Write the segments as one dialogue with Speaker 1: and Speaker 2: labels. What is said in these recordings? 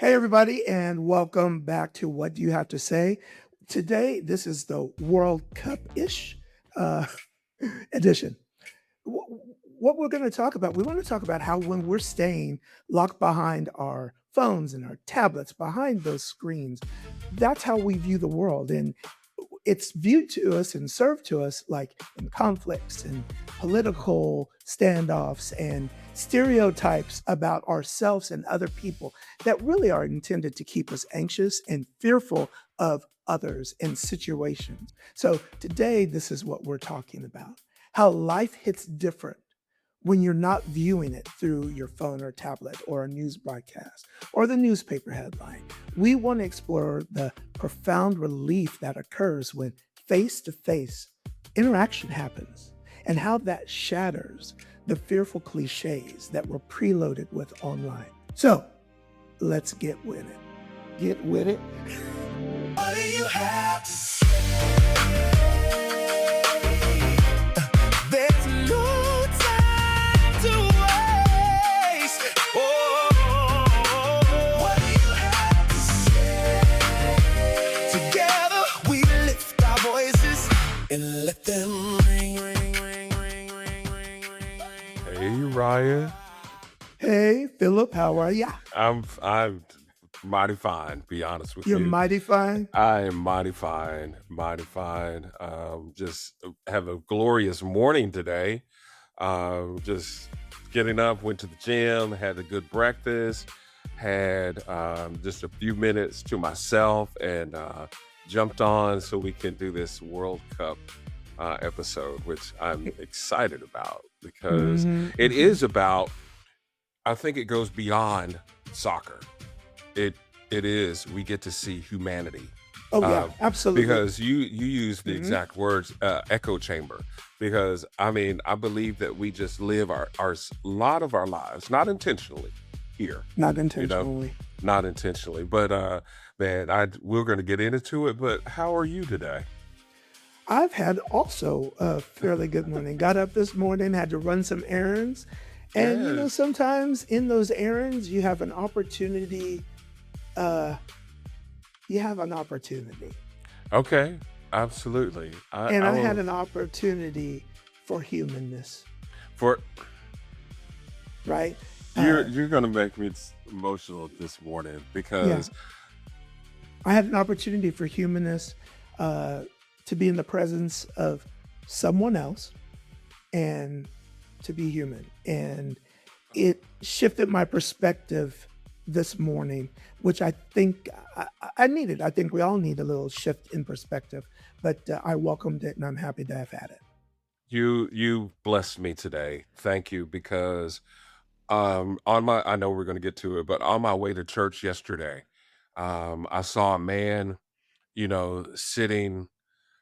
Speaker 1: Hey, everybody, and welcome back to What Do You Have to Say? Today, this is the World Cup ish uh, edition. What we're going to talk about, we want to talk about how when we're staying locked behind our phones and our tablets, behind those screens, that's how we view the world. And it's viewed to us and served to us like in conflicts and political standoffs and stereotypes about ourselves and other people that really are intended to keep us anxious and fearful of others and situations. So today, this is what we're talking about: how life hits different when you're not viewing it through your phone or tablet or a news broadcast or the newspaper headline. We want to explore the profound relief that occurs when face to face interaction happens and how that shatters the fearful cliches that we're preloaded with online. So let's get with it. Get with it.
Speaker 2: What do you have to say? There's no time to waste. Oh, what do you have to say? Together we lift our voices and let them ring, ring, ring, ring, ring, ring, ring.
Speaker 3: Hey, Uriah.
Speaker 1: Hey, Philip, how are ya?
Speaker 3: I'm mighty fine, be honest with
Speaker 1: You're
Speaker 3: you.
Speaker 1: mighty fine.
Speaker 3: I am mighty fine, mighty fine. Just have a glorious morning today. Just getting up, went to the gym, had a good breakfast, had just a few minutes to myself, and jumped on so we can do this World Cup episode, which I'm excited about because it is about, I think it goes beyond soccer. It is. We get to see humanity.
Speaker 1: Oh, yeah,
Speaker 3: Uh,
Speaker 1: absolutely.
Speaker 3: because you use the
Speaker 1: Mhm.
Speaker 3: exact words, echo chamber. Because I mean, I believe that we just live our lot of our lives, not intentionally here,
Speaker 1: Not
Speaker 3: you know,
Speaker 1: intentionally.
Speaker 3: not intentionally. But man, we're gonna get into it. But how are you today?
Speaker 1: I've had also a fairly good morning. Got up this morning, had to run some errands. And
Speaker 3: Yes.
Speaker 1: sometimes in those errands, you have an opportunity. Uh, you have an opportunity.
Speaker 3: Okay. Absolutely.
Speaker 1: And
Speaker 3: I
Speaker 1: I had
Speaker 3: will
Speaker 1: an opportunity for humanness,
Speaker 3: for
Speaker 1: right? Uh,
Speaker 3: you're gonna make me emotional this morning
Speaker 1: yeah,
Speaker 3: because
Speaker 1: I had an opportunity for humanness, uh, to be in the presence of someone else and to be human. And it shifted my perspective this morning, which I think I needed. I think we all need a little shift in perspective, but I welcomed it and I'm happy to have had it.
Speaker 3: you blessed me today. Thank you because on my I know we're going to get to it, but on my way to church yesterday, I saw a man, sitting.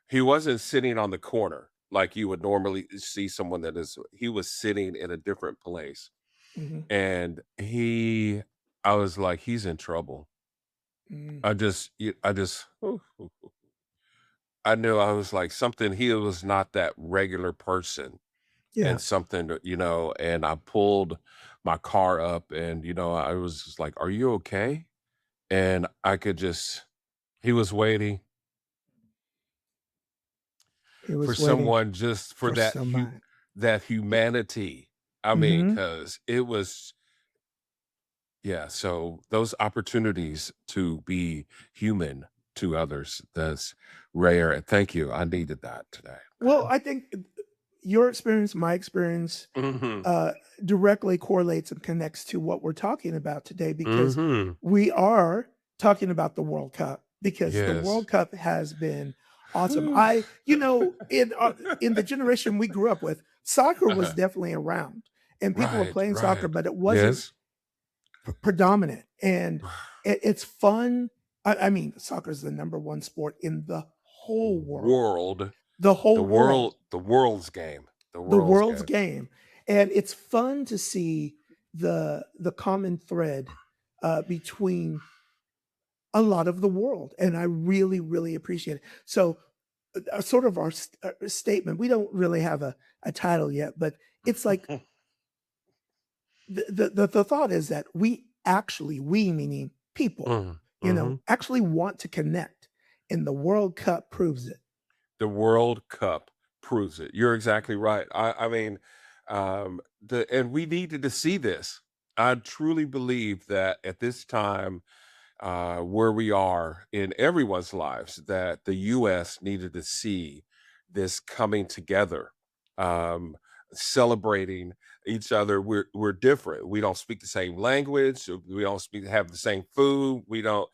Speaker 3: He wasn't sitting on the corner like you would normally see someone that is. He was sitting in a different place,
Speaker 1: Mhm.
Speaker 3: and I was like, he's in trouble.
Speaker 1: Mm.
Speaker 3: I knew. I was like something. He was not that regular person,
Speaker 1: Yeah,
Speaker 3: and something and I pulled my car up, and I was just like, "Are you okay?" And I could just he was waiting
Speaker 1: he
Speaker 3: for
Speaker 1: was waiting
Speaker 3: someone, just for
Speaker 1: for somebody.
Speaker 3: that humanity. I mean,
Speaker 1: Hmm.
Speaker 3: because it was, yeah, so those opportunities to be human to others, that's rare. And thank you. I needed that today,
Speaker 1: Well, I think your experience, my experience,
Speaker 3: man. Hmm.
Speaker 1: uh, directly correlates and connects to what we're talking about today because
Speaker 3: Hmm.
Speaker 1: we are talking about the World Cup because the
Speaker 3: Yes.
Speaker 1: World Cup has been awesome.
Speaker 3: Whew.
Speaker 1: In the generation we grew up with, soccer was
Speaker 3: Uh-huh.
Speaker 1: definitely around and people were
Speaker 3: Right,
Speaker 1: playing soccer,
Speaker 3: right.
Speaker 1: but it wasn't
Speaker 3: Yes.
Speaker 1: predominant. And it's fun. I mean, soccer is the number one sport in the whole world,
Speaker 3: World.
Speaker 1: the whole world,
Speaker 3: The world's game. The
Speaker 1: the
Speaker 3: world's
Speaker 1: world's
Speaker 3: game.
Speaker 1: game. And it's fun to see the common thread between a lot of the world, and I really, really appreciate it. So, sort of our statement. We don't really have a title yet, but it's like the thought is that we actually, we meaning people,
Speaker 3: Mm, mhm.
Speaker 1: actually want to connect. And the World Cup proves it.
Speaker 3: The World Cup proves it. You're exactly right. I mean, the and we needed to see this. I truly believe that at this time, where we are in everyone's lives, that the U.S. needed to see this coming together, um, celebrating each other. We're different. We don't speak the same language. We don't have the same food. We don't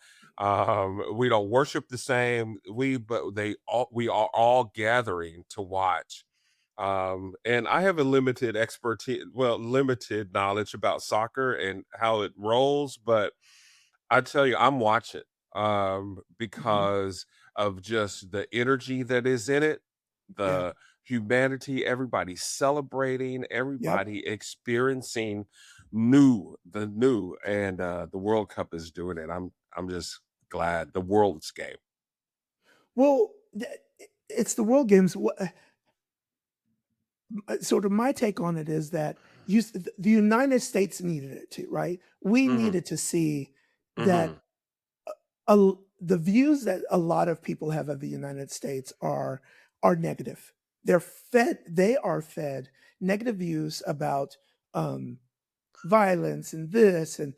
Speaker 3: worship the same. We are all gathering to watch. And I have a limited expertise, well, limited knowledge about soccer and how it rolls, but I tell you, I'm watching,
Speaker 1: Mhm.
Speaker 3: because of just the energy that is in it,
Speaker 1: Yeah.
Speaker 3: the humanity, everybody celebrating,
Speaker 1: Yep.
Speaker 3: everybody experiencing the new, and the World Cup is doing it. I'm just glad the world's game.
Speaker 1: Well, it's the World Games. Sort of my take on it is that the United States needed it too, right? We
Speaker 3: Hmm.
Speaker 1: needed to see that
Speaker 3: Hmm.
Speaker 1: the views that a lot of people have of the United States are negative. They are fed negative views about um, violence and this and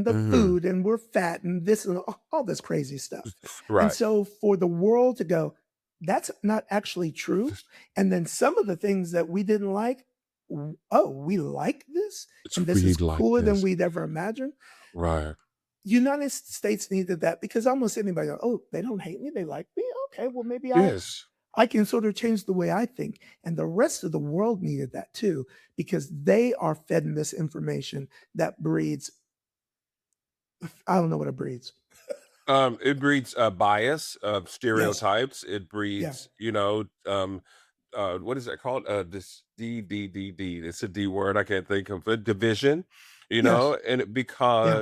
Speaker 1: the
Speaker 3: Hmm.
Speaker 1: food and we're fat and this and all this crazy stuff. And
Speaker 3: Right.
Speaker 1: so for the world to go, that's not actually true. And then some of the things that we didn't like, oh, we like this
Speaker 3: It's
Speaker 1: and this is
Speaker 3: read like
Speaker 1: cooler than
Speaker 3: this.
Speaker 1: we'd ever imagined.
Speaker 3: Right.
Speaker 1: United States needed that because almost anybody, oh, they don't hate me, they like me. Okay, well maybe
Speaker 3: Yes.
Speaker 1: I can sort of change the way I think. And the rest of the world needed that too, because they are fed misinformation that breeds, I don't know what it breeds.
Speaker 3: It breeds bias,
Speaker 1: Yes.
Speaker 3: stereotypes. It
Speaker 1: Yeah.
Speaker 3: breeds, what is that called? This D. It's a D word. I can't think of it. Division,
Speaker 1: Yes.
Speaker 3: and
Speaker 1: Yeah.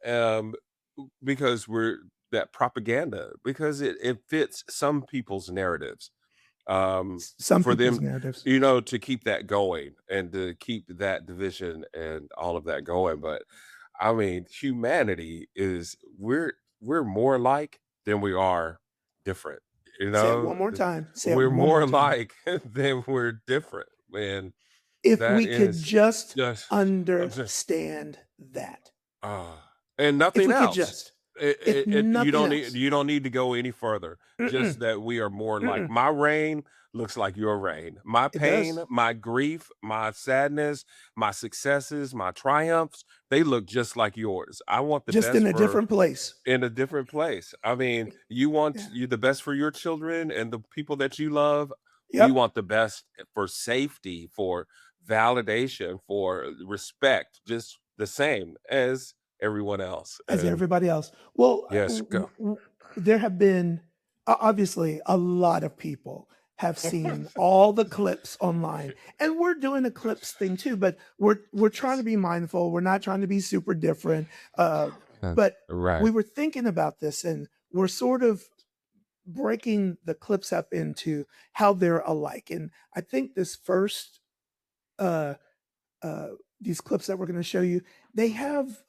Speaker 3: um, because we're that propaganda because it fits some people's narratives,
Speaker 1: Some
Speaker 3: for
Speaker 1: people's
Speaker 3: them,
Speaker 1: narratives.
Speaker 3: to keep that going and to keep that division and all of that going. But I mean, humanity is we're more alike than we are different. You
Speaker 1: Say it
Speaker 3: know,
Speaker 1: one more time. Say it
Speaker 3: we're
Speaker 1: one
Speaker 3: more
Speaker 1: more time.
Speaker 3: alike than we're different, and
Speaker 1: If
Speaker 3: that
Speaker 1: we could
Speaker 3: is
Speaker 1: just
Speaker 3: just I'm just
Speaker 1: understand that.
Speaker 3: and
Speaker 1: If
Speaker 3: nothing
Speaker 1: we could
Speaker 3: else.
Speaker 1: just, if nothing else.
Speaker 3: You don't need to go any further. Just
Speaker 1: Mm-mm,
Speaker 3: that we are more like
Speaker 1: mm-mm.
Speaker 3: my rain looks like your rain. My
Speaker 1: It
Speaker 3: pain,
Speaker 1: does.
Speaker 3: my grief, my sadness, my successes, my triumphs, they look just like yours. I want the
Speaker 1: Just in
Speaker 3: best
Speaker 1: a
Speaker 3: for
Speaker 1: different place.
Speaker 3: in a different place. I mean, you want
Speaker 1: Yeah.
Speaker 3: you the best for your children and the people that you love. You
Speaker 1: Yep.
Speaker 3: want the best for safety, for validation, for respect, just the same as everyone else.
Speaker 1: As
Speaker 3: And
Speaker 1: everybody else. Well,
Speaker 3: yes, go.
Speaker 1: there have been obviously a lot of people have seen all the clips online, and we're doing a clips thing too. But we're trying to
Speaker 3: Yes.
Speaker 1: be mindful. We're not trying to be super different.
Speaker 3: Yes.
Speaker 1: But
Speaker 3: Right.
Speaker 1: we were thinking about this, and we're sort of breaking the clips up into how they're alike. And I think this first uh, uh, these clips that we're going to show you, they have,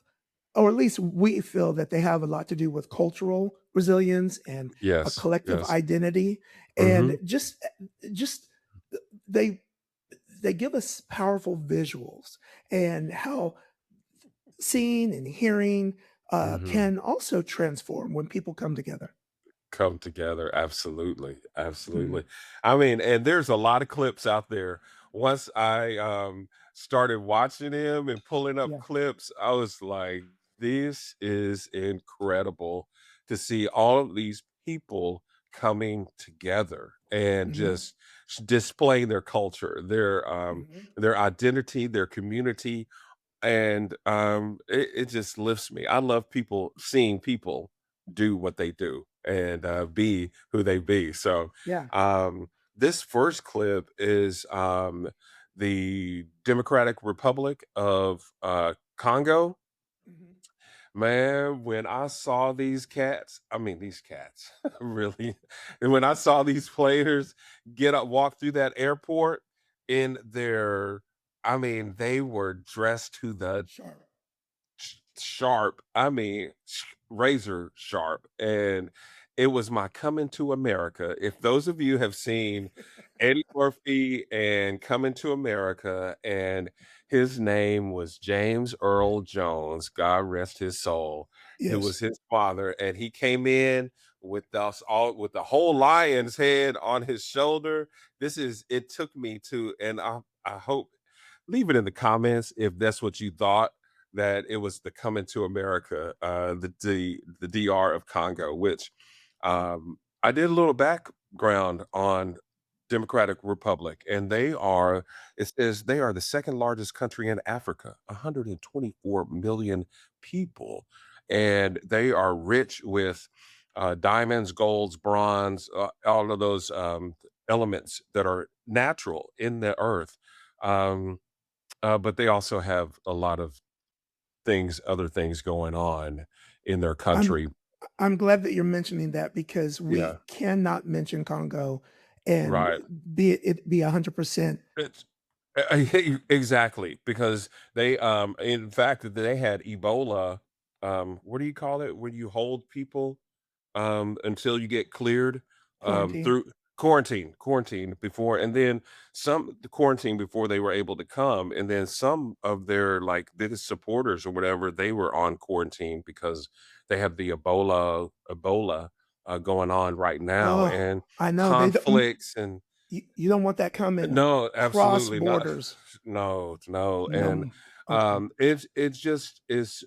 Speaker 1: or at least we feel that they have a lot to do with cultural resilience and a
Speaker 3: Yes.
Speaker 1: collective
Speaker 3: Yes.
Speaker 1: identity, and
Speaker 3: Mhm.
Speaker 1: just they they give us powerful visuals and how seeing and hearing
Speaker 3: Mhm.
Speaker 1: can also transform when people come together.
Speaker 3: Come together. Absolutely.
Speaker 1: Mhm.
Speaker 3: Absolutely. I mean, and there's a lot of clips out there. Once I started watching him and pulling up
Speaker 1: Yeah.
Speaker 3: clips, I was like, this is incredible to see all of these people coming together and
Speaker 1: Hmm.
Speaker 3: just displaying their culture,
Speaker 1: Hmm.
Speaker 3: their identity, their community, and it just lifts me. I love people seeing people do what they do and be who they be. So
Speaker 1: Yeah.
Speaker 3: this first clip is the Democratic Republic of Congo.
Speaker 1: Hmm.
Speaker 3: Man, when I saw these cats, I mean these cats, really, and when I saw these players get up, walk through that airport in their, I mean, they were dressed
Speaker 1: Sure.
Speaker 3: sharp. I mean, razor sharp. And it was my coming to America. If those of you have seen Eddie Murphy and Coming to America, and his name was James Earl Jones, God rest his soul. It
Speaker 1: Yes.
Speaker 3: was his father, and he came in with us all with the whole lion's head on his shoulder. It took me to, and I hope, leave it in the comments if that's what you thought, that it was the Coming to America, the DR of Congo, which I did a little background on Democratic Republic, and it says they are the second largest country in Africa, 124 million people, and they are rich with diamonds, golds, bronze, all of those elements that are natural in the earth. Um, but they also have a lot of other things going on in their
Speaker 1: I'm
Speaker 3: country.
Speaker 1: I'm glad that you're mentioning that because
Speaker 3: Yeah,
Speaker 1: we cannot mention Congo and
Speaker 3: right.
Speaker 1: be 100%.
Speaker 3: It's exactly, because they in fact they had Ebola. What do you call it when you hold people until you get cleared,
Speaker 1: Quarantine.
Speaker 3: through quarantine before, and then some the quarantine before they were able to come, and then some of their like biggest supporters or whatever, they were on quarantine because they have the Ebola going on right now,
Speaker 1: Oh,
Speaker 3: and
Speaker 1: I know. They don't
Speaker 3: conflicts and
Speaker 1: you don't want that coming
Speaker 3: no,
Speaker 1: cross
Speaker 3: absolutely not.
Speaker 1: borders.
Speaker 3: No, no, and
Speaker 1: No. Uh-uh.
Speaker 3: it's just is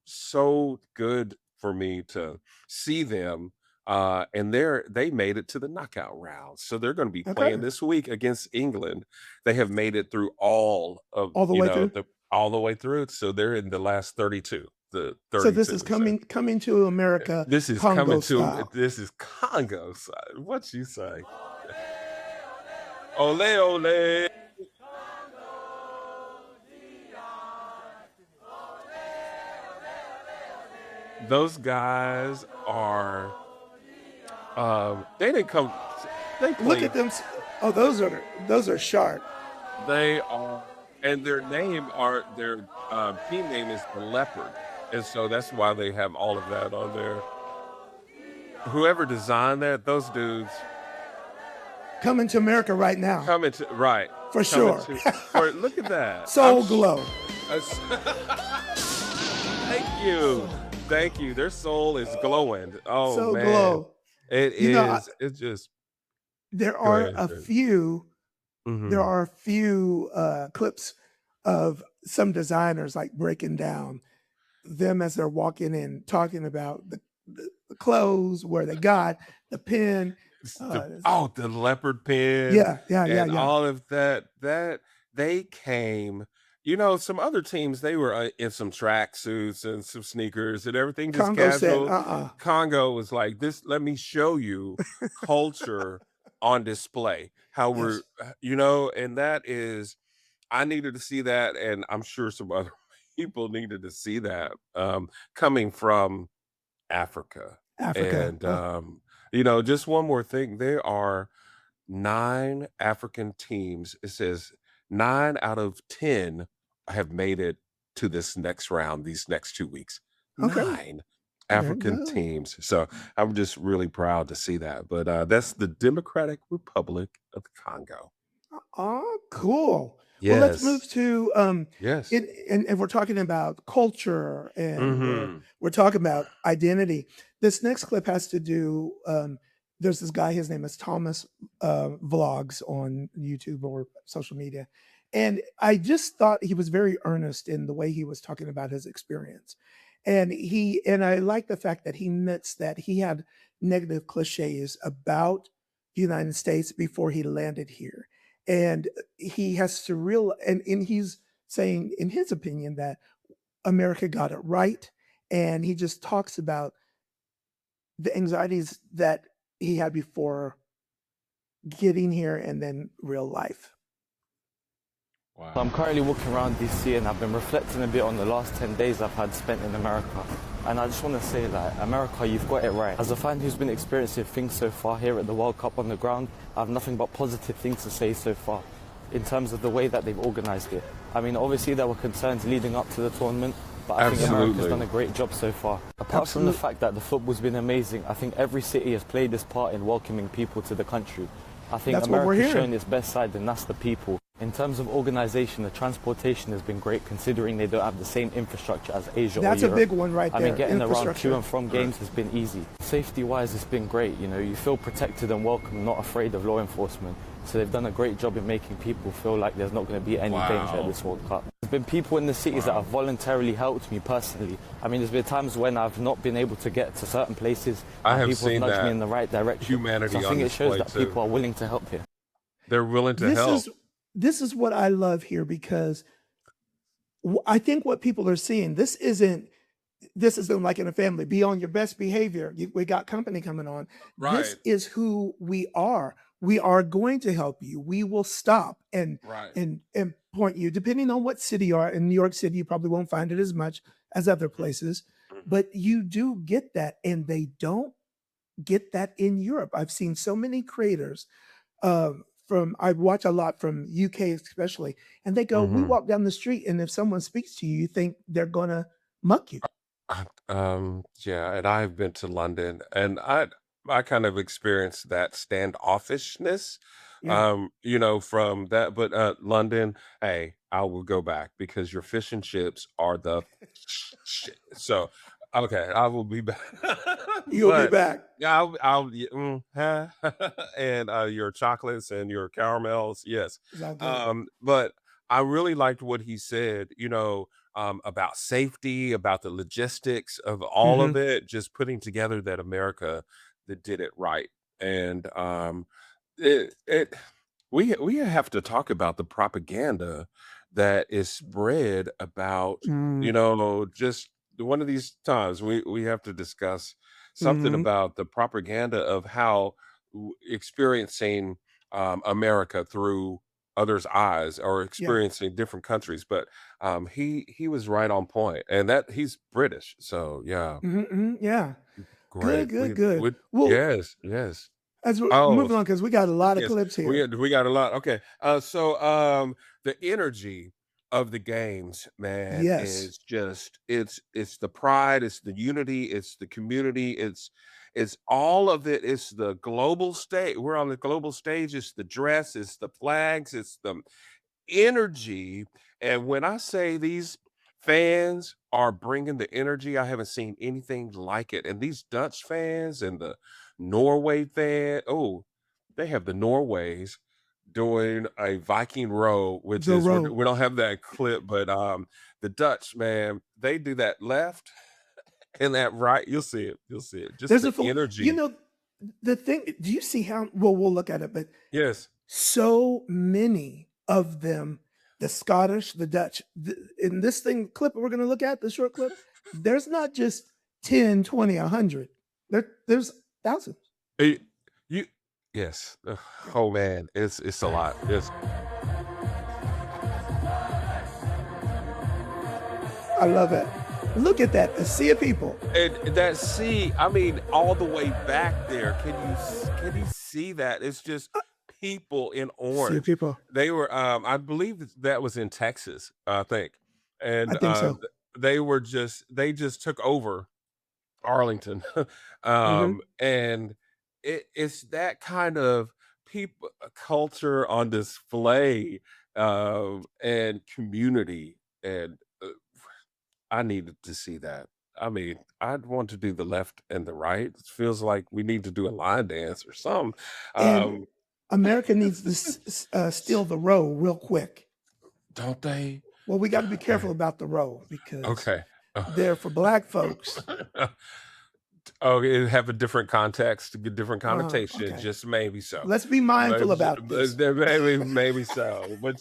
Speaker 3: so good for me to see them. And they made it to the knockout rounds, so they're going to be playing
Speaker 1: Okay.
Speaker 3: this week against England. They have made it through all of
Speaker 1: All the way through.
Speaker 3: the all the way through. So they're in the last 32, the
Speaker 1: So this is
Speaker 3: 32. So
Speaker 1: coming to America
Speaker 3: this is coming
Speaker 1: Congo
Speaker 3: to
Speaker 1: style.
Speaker 3: this is Congo side. What you say? Ole ole. Those guys are they didn't come they
Speaker 1: Look at
Speaker 3: played
Speaker 1: them. Oh, those are sharp.
Speaker 3: they are and their team name is the Leopard. And so that's why they have all of that on there. Whoever designed that, those dudes
Speaker 1: Coming to America right now.
Speaker 3: coming to right,
Speaker 1: For
Speaker 3: coming
Speaker 1: sure.
Speaker 3: to for look at that.
Speaker 1: Soul Glow.
Speaker 3: Thank you. Thank you. Their soul is glowing. Oh
Speaker 1: Soul
Speaker 3: man.
Speaker 1: Glow.
Speaker 3: It
Speaker 1: You know,
Speaker 3: is. It's just
Speaker 1: there
Speaker 3: go
Speaker 1: are
Speaker 3: ahead.
Speaker 1: a
Speaker 3: Go ahead.
Speaker 1: few there
Speaker 3: Mhm.
Speaker 1: are a few clips of some designers like breaking down them as they're walking in, talking about the clothes, where they got the pen.
Speaker 3: The leopard pen
Speaker 1: Yeah, yeah, yeah,
Speaker 3: and
Speaker 1: yeah.
Speaker 3: all of that they came, some other teams, they were in some track suits and some sneakers and everything just
Speaker 1: Congo said,
Speaker 3: casual. Congo was like, this, let me show you culture on display, how we're
Speaker 1: yes,
Speaker 3: and that is, I needed to see that, and I'm sure some other people needed to see that, coming from Africa.
Speaker 1: Africa.
Speaker 3: And just one more thing. There are 9 African teams. It says 9 out of 10 have made it to this next round, these next 2 weeks.
Speaker 1: Okay,
Speaker 3: 9
Speaker 1: very
Speaker 3: African
Speaker 1: good.
Speaker 3: teams. So I'm just really proud to see that. But that's the Democratic Republic of the Congo.
Speaker 1: Oh, cool. Well, let's
Speaker 3: Yes.
Speaker 1: move to
Speaker 3: Yes.
Speaker 1: and we're talking about culture and
Speaker 3: Hmm.
Speaker 1: we're talking about identity. This next clip has to do. There's this guy. His name is Thomas Vlogs on YouTube or social media, and I just thought he was very earnest in the way he was talking about his experience, and I like the fact that he admits that he had negative cliches about the United States before he landed here, and he has to real and he's saying in his opinion that America got it right, and he just talks about the anxieties that he had before getting here and then real life.
Speaker 4: I'm
Speaker 3: Wow.
Speaker 4: currently walking around DC and I've been reflecting a bit on the last 10 days I've had spent in America. And I just want to say, like, America, you've got it right. As a fan who's been experiencing things so far here at the World Cup on the ground, I have nothing but positive things to say so far in terms of the way that they've organised it. I mean, obviously there were concerns leading up to the tournament, but I think America's done
Speaker 3: Absolutely.
Speaker 4: a great job so far. Apart from the
Speaker 1: Absolutely.
Speaker 4: fact that the football's been amazing, I think every city has played its part in welcoming people to the country. I think
Speaker 1: That's what we're
Speaker 4: America's
Speaker 1: hearing.
Speaker 4: shown its best side, and that's the people. In terms of organisation, the transportation has been great, considering they don't have the same infrastructure as Asia
Speaker 1: That's
Speaker 4: or
Speaker 1: a
Speaker 4: Europe.
Speaker 1: big one right
Speaker 4: I
Speaker 1: there.
Speaker 4: mean, getting around to
Speaker 1: Infrastructure.
Speaker 4: and from games has been easy. Safety-wise, it's been great. You know, you feel protected and welcome, not afraid of law enforcement. So they've done a great job in making people feel like there's not going to be any danger at
Speaker 3: Wow.
Speaker 4: this World Cup. There's been people in the cities that have voluntarily helped me personally. I mean, there's been times when I've not been able to get to certain places
Speaker 3: I
Speaker 4: and
Speaker 3: have
Speaker 4: people have
Speaker 3: seen
Speaker 4: nudged me
Speaker 3: that
Speaker 4: in the right direction. So I
Speaker 3: humanity on
Speaker 4: think it shows
Speaker 3: display
Speaker 4: that
Speaker 3: too.
Speaker 4: people are willing to help here.
Speaker 3: They're willing to
Speaker 1: This
Speaker 3: help.
Speaker 1: is this is what I love here because I think what people are seeing, this isn't like in a family. Be on your best behavior. We got company coming on. This
Speaker 3: Right.
Speaker 1: is who we are. We are going to help you. We will stop and
Speaker 3: Right.
Speaker 1: and point you. Depending on what city you are in New York City, you probably won't find it as much as other places,
Speaker 3: Mhm.
Speaker 1: but you do get that, and they don't get that in Europe. I've seen so many creators from I watch a lot from UK especially, and they go, we
Speaker 3: Mhm.
Speaker 1: walk down the street, and if someone speaks to you, you think they're gonna muck you.
Speaker 3: Yeah, and I've been to London, and I kind of experienced that standoffishness,
Speaker 1: Yeah.
Speaker 3: from that. But London, hey, I will go back because your fish and chips are the shit. So, okay, I will be back.
Speaker 1: You'll be
Speaker 3: But
Speaker 1: back.
Speaker 3: yeah, huh? And your chocolates and your caramels, yes.
Speaker 1: It's all good.
Speaker 3: But I really liked what he said. About safety, about the logistics of all of
Speaker 1: Mhm.
Speaker 3: it, just putting together that America that did it right. And it we have to talk about the propaganda that is spread about,
Speaker 1: Mm.
Speaker 3: just one of these times we have to discuss something
Speaker 1: Mhm.
Speaker 3: about the propaganda of how experiencing America through others' eyes or
Speaker 1: Yeah.
Speaker 3: experiencing different countries. But he was right on point, and that he's British. So yeah,
Speaker 1: Mhm, mhm, yeah. Good,
Speaker 3: great.
Speaker 1: good,
Speaker 3: We
Speaker 1: good.
Speaker 3: would
Speaker 1: Well,
Speaker 3: yes, yes.
Speaker 1: as we're
Speaker 3: Oh,
Speaker 1: moving on, because we got a lot of
Speaker 3: yes,
Speaker 1: clips
Speaker 3: we
Speaker 1: here.
Speaker 3: got we got a lot. Okay, so the energy of the games, man,
Speaker 1: Yes.
Speaker 3: is just it's the pride, it's the unity, it's the community, it's all of it. It's the global stage. We're on the global stage. It's the dress, it's the flags, it's the energy. And when I say these fans are bringing the energy, I haven't seen anything like it. And these Dutch fans and the Norway fan, oh, they have the Norways doing a Viking row, which
Speaker 1: The
Speaker 3: is
Speaker 1: row.
Speaker 3: we don't have that clip, but the Dutch, man, they do that left and that right. You'll see it. You'll see it. Just
Speaker 1: There's
Speaker 3: the
Speaker 1: a full you
Speaker 3: energy.
Speaker 1: know, the thing, do you see how well, we'll look at it, but
Speaker 3: Yes.
Speaker 1: so many of them, the Scottish, the Dutch, in this thing clip we're gonna look at, the short clip, there's not just 10, 20, 100. There's thousands.
Speaker 3: Eh, You yes. Ugh, oh man, it's a lot. It's
Speaker 1: I love it. Look at that, a sea of people.
Speaker 3: and that sea, I mean, all the way back there, can you see that? It's just people in
Speaker 1: Sea of
Speaker 3: orange.
Speaker 1: people.
Speaker 3: They were, I believe that was in Texas, I think,
Speaker 1: I
Speaker 3: and
Speaker 1: think so.
Speaker 3: they just took over Arlington,
Speaker 1: Mhm.
Speaker 3: and it's that kind of people culture on display, and community, and I needed to see that. I mean, I'd want to do the left and the right. It feels like we need to do a line dance or something.
Speaker 1: And
Speaker 3: Um,
Speaker 1: America needs to steal the row real quick.
Speaker 3: don't they?
Speaker 1: Well, we gotta be careful
Speaker 3: Okay.
Speaker 1: about the row because
Speaker 3: Okay.
Speaker 1: they're for black folks.
Speaker 3: Oh, it have a different context, a different connotation,
Speaker 1: Okay.
Speaker 3: just maybe so.
Speaker 1: Let's be mindful about this.
Speaker 3: There maybe so. But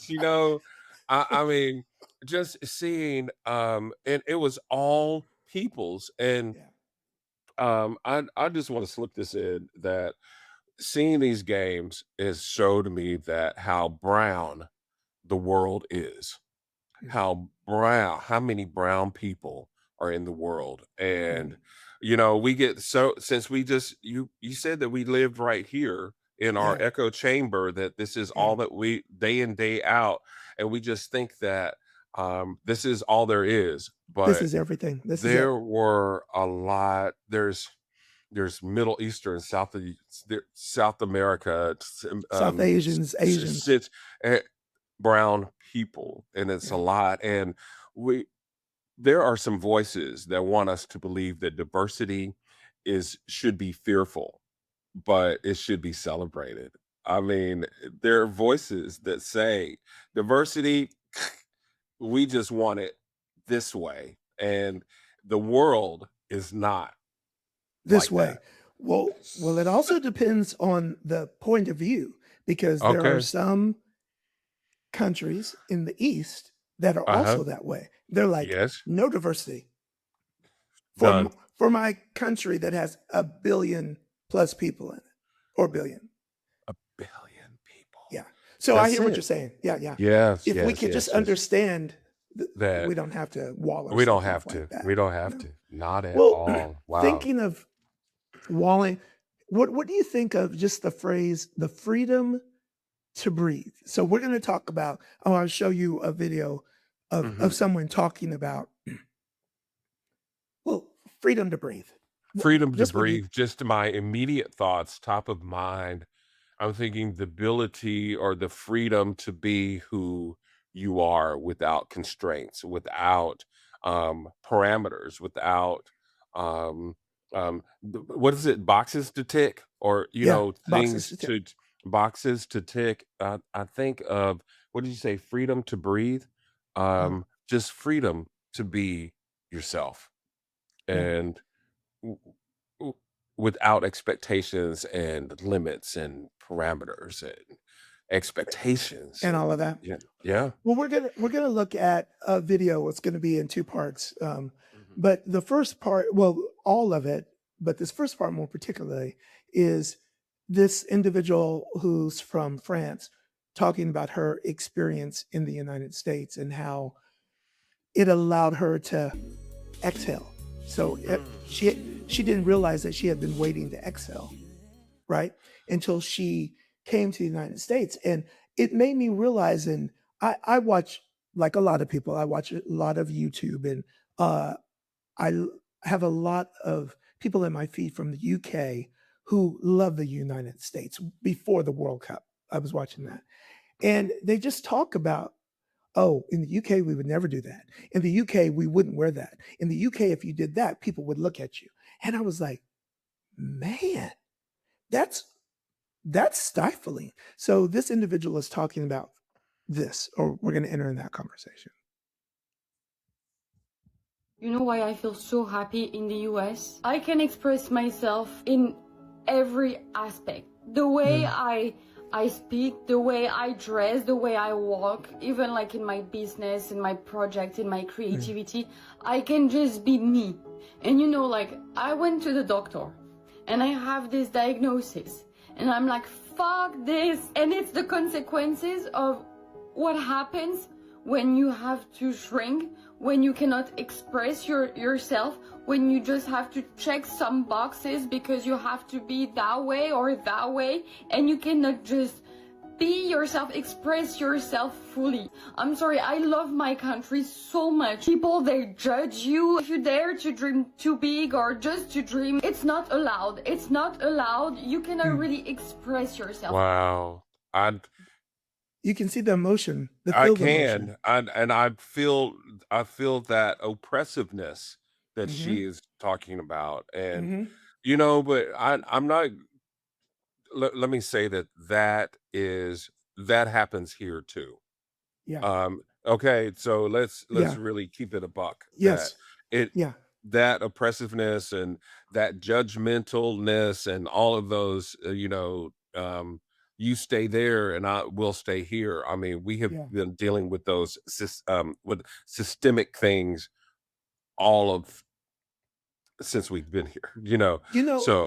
Speaker 3: I mean, just seeing and it was all peoples. And
Speaker 1: Yeah.
Speaker 3: I just want to slip this in that seeing these games has showed me that how brown the world is,
Speaker 1: Mhm,
Speaker 3: how many brown people are in the world. And
Speaker 1: mhm.
Speaker 3: we get so since we just you said that we lived right here in our
Speaker 1: Yeah,
Speaker 3: echo chamber, that this is
Speaker 1: yeah.
Speaker 3: all that we day in day out, and we just think that This is all there is,
Speaker 1: This
Speaker 3: but
Speaker 1: is everything. This is it.
Speaker 3: there were a lot. There's Middle Eastern, South America,
Speaker 1: South Asians, Asians.
Speaker 3: sits brown people, and it's a
Speaker 1: Yeah.
Speaker 3: lot. And we there are some voices that want us to believe that diversity is should be fearful, but it should be celebrated. I mean, there are voices that say diversity, we just want it this way, and the world is not
Speaker 1: This
Speaker 3: like
Speaker 1: way.
Speaker 3: that.
Speaker 1: Well, it also depends on the point of view because there are
Speaker 3: Okay.
Speaker 1: some countries in the East that are
Speaker 3: Uh-huh.
Speaker 1: also that way. They're like,
Speaker 3: Yes.
Speaker 1: no diversity.
Speaker 3: None.
Speaker 1: For my country that has a billion plus people in it, or billion.
Speaker 3: A billion people.
Speaker 1: Yeah. So I
Speaker 3: That's
Speaker 1: hear what
Speaker 3: it.
Speaker 1: you're saying. Yeah, yeah.
Speaker 3: Yes,
Speaker 1: If we
Speaker 3: yes,
Speaker 1: could just
Speaker 3: yes, yes.
Speaker 1: understand,
Speaker 3: That
Speaker 1: we don't have to wall
Speaker 3: we don't
Speaker 1: ourselves off
Speaker 3: have
Speaker 1: like
Speaker 3: to.
Speaker 1: that.
Speaker 3: We don't have
Speaker 1: No.
Speaker 3: to. Not at
Speaker 1: Well,
Speaker 3: all. Wow.
Speaker 1: thinking of walling, what do you think of just the phrase "the freedom to breathe"? So we're going to talk about. Oh, I'll show you a video of
Speaker 3: Mhm.
Speaker 1: someone talking about well, freedom to breathe.
Speaker 3: Freedom to
Speaker 1: Just what you
Speaker 3: breathe, just my immediate thoughts, top of mind. I'm thinking the ability or the freedom to be who you are without constraints, without parameters, without um, what is it, boxes to tick, or
Speaker 1: yeah, boxes
Speaker 3: things
Speaker 1: to tick.
Speaker 3: to boxes to tick. I think of, what did you say? Freedom to breathe,
Speaker 1: Mhm.
Speaker 3: just freedom to be yourself,
Speaker 1: Yeah,
Speaker 3: and w- w- without expectations and limits and parameters and expectations
Speaker 1: and all
Speaker 3: and
Speaker 1: of that.
Speaker 3: yeah, yeah.
Speaker 1: Well, we're gonna look at a video. It's gonna be in two parts.
Speaker 3: Mhm.
Speaker 1: But the first part, well, all of it, but this first part more particularly is this individual who's from France talking about her experience in the United States and how it allowed her to exhale. So she didn't realize that she had been waiting to exhale, right? Until she came to the United States. And it made me realize, and I watch, like a lot of people, I watch a lot of YouTube, and uh, have a lot of people in my feed from the UK who love the United States before the World Cup. I was watching that. And they just talk about, oh, in the UK, we would never do that. In the UK, we wouldn't wear that. In the UK, if you did that, people would look at you. And I was like, man, that's that's stifling. So this individual is talking about this, or we're going to enter in that conversation.
Speaker 5: You know why I feel so happy in the US? I can express myself in every aspect. The way
Speaker 1: Mm,
Speaker 5: I speak, the way I dress, the way I walk, even like in my business, in my project, in my
Speaker 1: mm,
Speaker 5: creativity, I can just be me. And you know, like I went to the doctor and I have this diagnosis and I'm like, fuck this. And it's the consequences of what happens when you have to shrink, when you cannot express yourself, when you just have to check some boxes because you have to be that way or that way, and you cannot just be yourself, express yourself fully. I'm sorry, I love my country so much. People, they judge you if you dare to dream too big or just to dream. It's not allowed. It's not allowed. You cannot
Speaker 1: mm.
Speaker 5: really express yourself.
Speaker 3: Wow. I
Speaker 1: You can see the emotion,
Speaker 3: I
Speaker 1: feel the emotion.
Speaker 3: can. And I feel that oppressiveness that
Speaker 1: Hmm.
Speaker 3: she is talking about. And
Speaker 1: Hmm.
Speaker 3: but I'm not, let me say that happens here too.
Speaker 1: Yeah.
Speaker 3: Okay, so let's
Speaker 1: Yeah.
Speaker 3: really keep it a buck, that
Speaker 1: Yes.
Speaker 3: it
Speaker 1: Yeah.
Speaker 3: that oppressiveness and that judgmentalness and all of those, you stay there and I will stay here. I mean, we have
Speaker 1: Yeah.
Speaker 3: been dealing with those with systemic things all of since we've been here,
Speaker 1: You know,
Speaker 3: so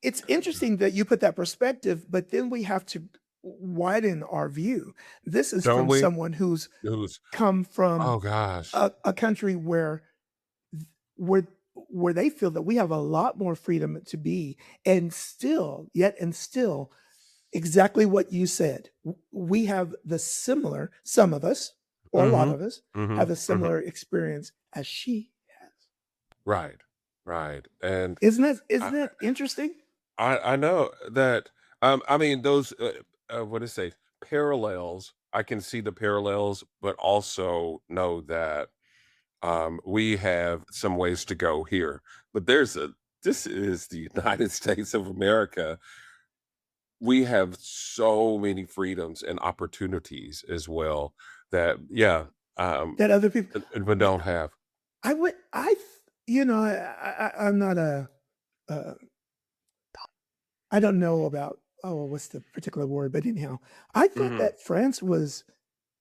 Speaker 1: it's interesting that you put that perspective, but then we have to widen our view. This is
Speaker 3: don't
Speaker 1: from
Speaker 3: we?
Speaker 1: someone who's
Speaker 3: Who's
Speaker 1: come from
Speaker 3: Oh gosh.
Speaker 1: a country where where they feel that we have a lot more freedom to be, and still exactly what you said. We have the similar, some of us, or a lot
Speaker 3: Mm-hmm.
Speaker 1: of us,
Speaker 3: Mm-hmm.
Speaker 1: have a
Speaker 3: Mm-hmm.
Speaker 1: similar experience as she has.
Speaker 3: Right. Right. And
Speaker 1: Isn't
Speaker 3: I
Speaker 1: that interesting?
Speaker 3: I know that I mean those what to say parallels. I can see the parallels, but also know that we have some ways to go here. But this is the United States of America. We have so many freedoms and opportunities as well that yeah, um,
Speaker 1: That other people,
Speaker 3: we
Speaker 1: th-
Speaker 3: don't have.
Speaker 1: I would, you know, I'm not uh, I don't know about, oh, what's the particular word, but anyhow, I thought
Speaker 3: Hmm.
Speaker 1: that France was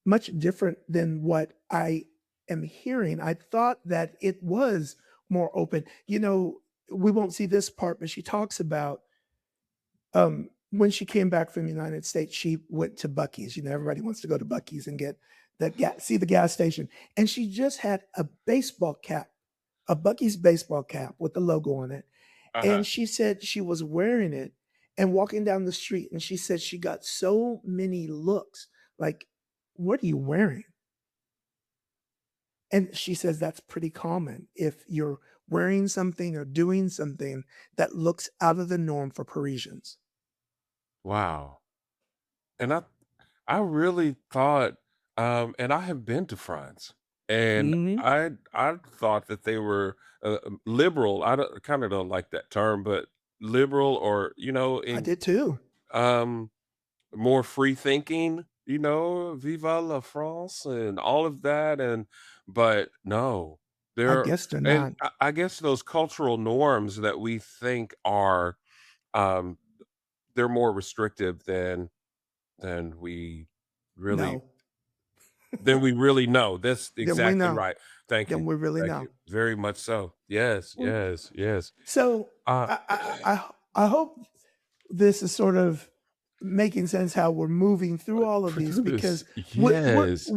Speaker 1: much different than what I am hearing. I thought that it was more open. We won't see this part, but she talks about when she came back from the United States, she went to Bucky's. Everybody wants to go to Bucky's and get see the gas station. And she just had a baseball cap, a Bucky's baseball cap with the logo on it.
Speaker 3: Uh-huh.
Speaker 1: And she said she was wearing it and walking down the street. And she said she got so many looks like, what are you wearing? And she says that's pretty common if you're wearing something or doing something that looks out of the norm for Parisians.
Speaker 3: Wow. And I really thought, and I have been to France, and
Speaker 1: Hmm.
Speaker 3: I thought that they were liberal. I kind of don't like that term, but liberal or
Speaker 1: I
Speaker 3: in
Speaker 1: did too.
Speaker 3: um more free thinking. Viva la France and all of that, and but no,
Speaker 1: I
Speaker 3: there
Speaker 1: guess they're
Speaker 3: and
Speaker 1: not.
Speaker 3: I guess those cultural norms that we think are um they're more restrictive than we really
Speaker 1: No.
Speaker 3: than we really know. That's
Speaker 1: Then we
Speaker 3: exactly
Speaker 1: know.
Speaker 3: right. Thank you.
Speaker 1: Then we really
Speaker 3: Thank you.
Speaker 1: know.
Speaker 3: Very much so. Yes,
Speaker 1: Mm.
Speaker 3: yes, yes.
Speaker 1: So
Speaker 3: Uh
Speaker 1: I hope this is sort of making sense how we're moving through all of these because
Speaker 3: yes.